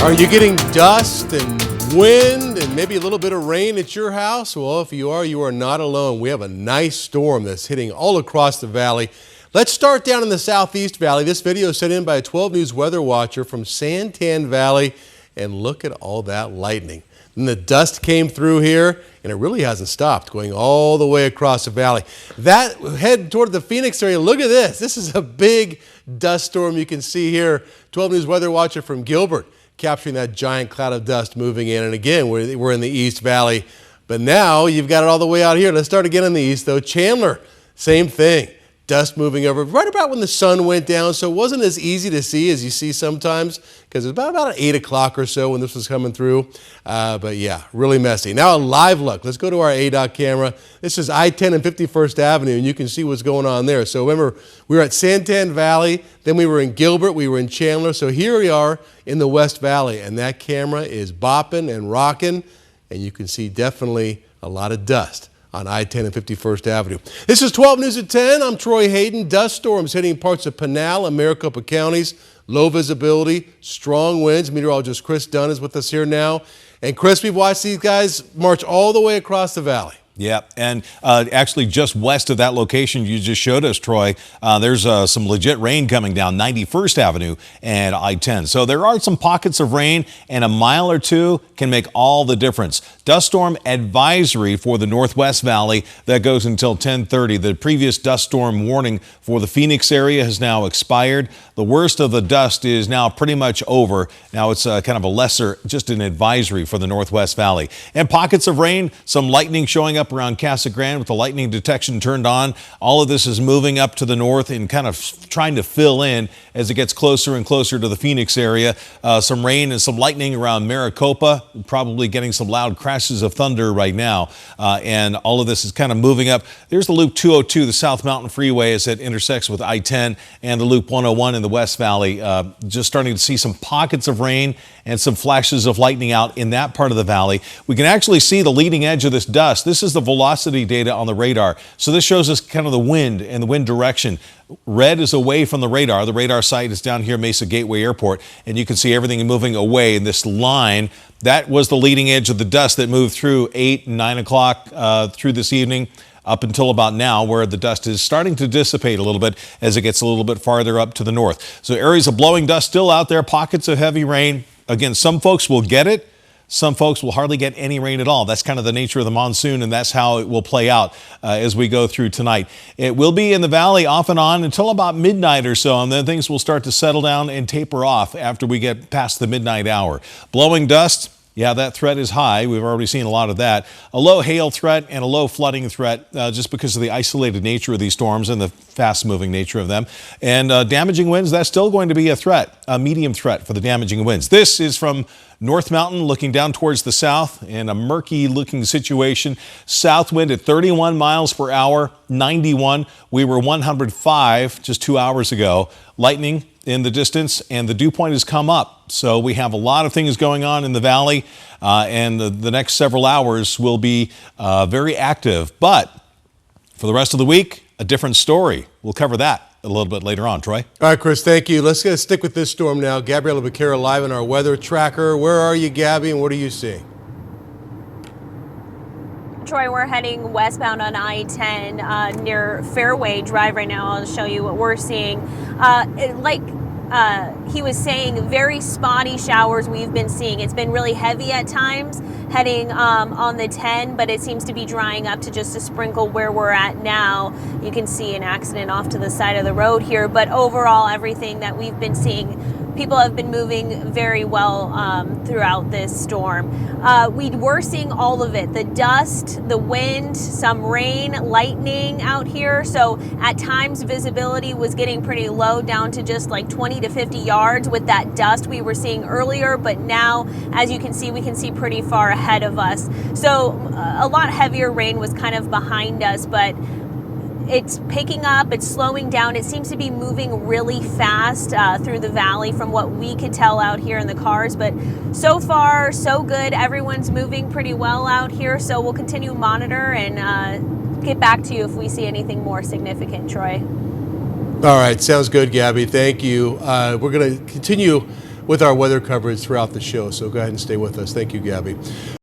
Are you getting dust and wind and maybe a little bit of rain at your house? Well, if you are not alone. We have a nice storm that's hitting all across the valley. Let's start down in the southeast valley. This video is sent in by a 12 News weather watcher from Santan Valley. And look at all that lightning. And the dust came through here, and it really hasn't stopped, going all the way across the valley. That head toward the Phoenix area, look at this. This is a big dust storm you can see here. 12 News weather watcher from Gilbert, capturing that giant cloud of dust moving in. And again, we're in the East Valley, but now you've got it all the way out here. Let's start again in the east, though. Chandler, same thing. Dust moving over right about when the sun went down, so it wasn't as easy to see as you see sometimes because it was about 8 o'clock or so when this was coming through. But yeah, really messy. Now a live look. Let's go to our ADOT camera. This is I-10 and 51st Avenue, and you can see what's going on there. So remember, we were at Santan Valley, then we were in Gilbert, we were in Chandler. So here we are in the West Valley, and that camera is bopping and rocking, and you can see definitely a lot of dust on I-10 and 51st Avenue. This is 12 News at 10. I'm Troy Hayden. Dust storms hitting parts of Pinal and Maricopa counties. Low visibility, strong winds. Meteorologist Chris Dunn is with us here now. And Chris, we've watched these guys march all the way across the valley. Yeah, and actually just west of that location you just showed us, Troy, there's some legit rain coming down 91st Avenue and I-10. So there are some pockets of rain, and a mile or two can make all the difference. Dust storm advisory for the Northwest Valley that goes until 10:30. The previous dust storm warning for the Phoenix area has now expired. The worst of the dust is now pretty much over. Now it's kind of a lesser, just an advisory for the Northwest Valley. And pockets of rain, some lightning showing up around Casa Grande with the lightning detection turned on. All of this is moving up to the north and kind of trying to fill in as it gets closer and closer to the Phoenix area. Some rain and some lightning around Maricopa, probably getting some loud crashes of thunder right now. And all of this is kind of moving up. There's the Loop 202, the South Mountain Freeway, as it intersects with I-10 and the Loop 101 in the West Valley. Just starting to see some pockets of rain and some flashes of lightning out in that part of the valley. We can actually see the leading edge of this dust. This is the velocity data on the radar. So this shows us kind of the wind and the wind direction. Red is away from the radar. The radar site is down here, Mesa Gateway Airport, and you can see everything moving away in this line. That was the leading edge of the dust that moved through 8 and 9 o'clock through this evening up until about now, where the dust is starting to dissipate a little bit as it gets a little bit farther up to the north. So areas of blowing dust still out there, pockets of heavy rain. Again, some folks will get it. Some folks will hardly get any rain at all. That's kind of the nature of the monsoon, and that's how it will play out as we go through tonight. It will be in the valley off and on until about midnight or so, and then things will start to settle down and taper off after we get past the midnight hour. Blowing dust, yeah, that threat is high. We've already seen a lot of that. A low hail threat and a low flooding threat just because of the isolated nature of these storms and the fast-moving nature of them. And damaging winds, that's still going to be a threat, a medium threat for the damaging winds. This is from North Mountain looking down towards the south in a murky-looking situation. South wind at 31 miles per hour, 91. We were 105 just 2 hours ago. Lightning in the distance, and the dew point has come up. So we have a lot of things going on in the valley, and the next several hours will be very active. But for the rest of the week, a different story. We'll cover that a little bit later on. Troy? All right, Chris, thank you. Let's stick with this storm now. Gabriella Becerra live in our weather tracker. Where are you, Gabby, and what are you seeing? Troy, we're heading westbound on I-10 near Fairway Drive right now. I'll show you what we're seeing. He was saying, very spotty showers we've been seeing. It's been really heavy at times heading on the 10, but it seems to be drying up to just a sprinkle where we're at now. You can see an accident off to the side of the road here, but overall everything that we've been seeing, people have been moving very well throughout this storm. We were seeing all of it, the dust, the wind, some rain, lightning out here. So at times visibility was getting pretty low, down to just like 20 to 50 yards with that dust we were seeing earlier. But now, as you can see, we can see pretty far ahead of us. So a lot heavier rain was kind of behind us, but it's picking up, it's slowing down. It seems to be moving really fast through the valley from what we could tell out here in the cars. But so far, so good. Everyone's moving pretty well out here. So we'll continue to monitor and get back to you if we see anything more significant, Troy. All right, sounds good, Gabby. Thank you. We're going to continue with our weather coverage throughout the show. So go ahead and stay with us. Thank you, Gabby.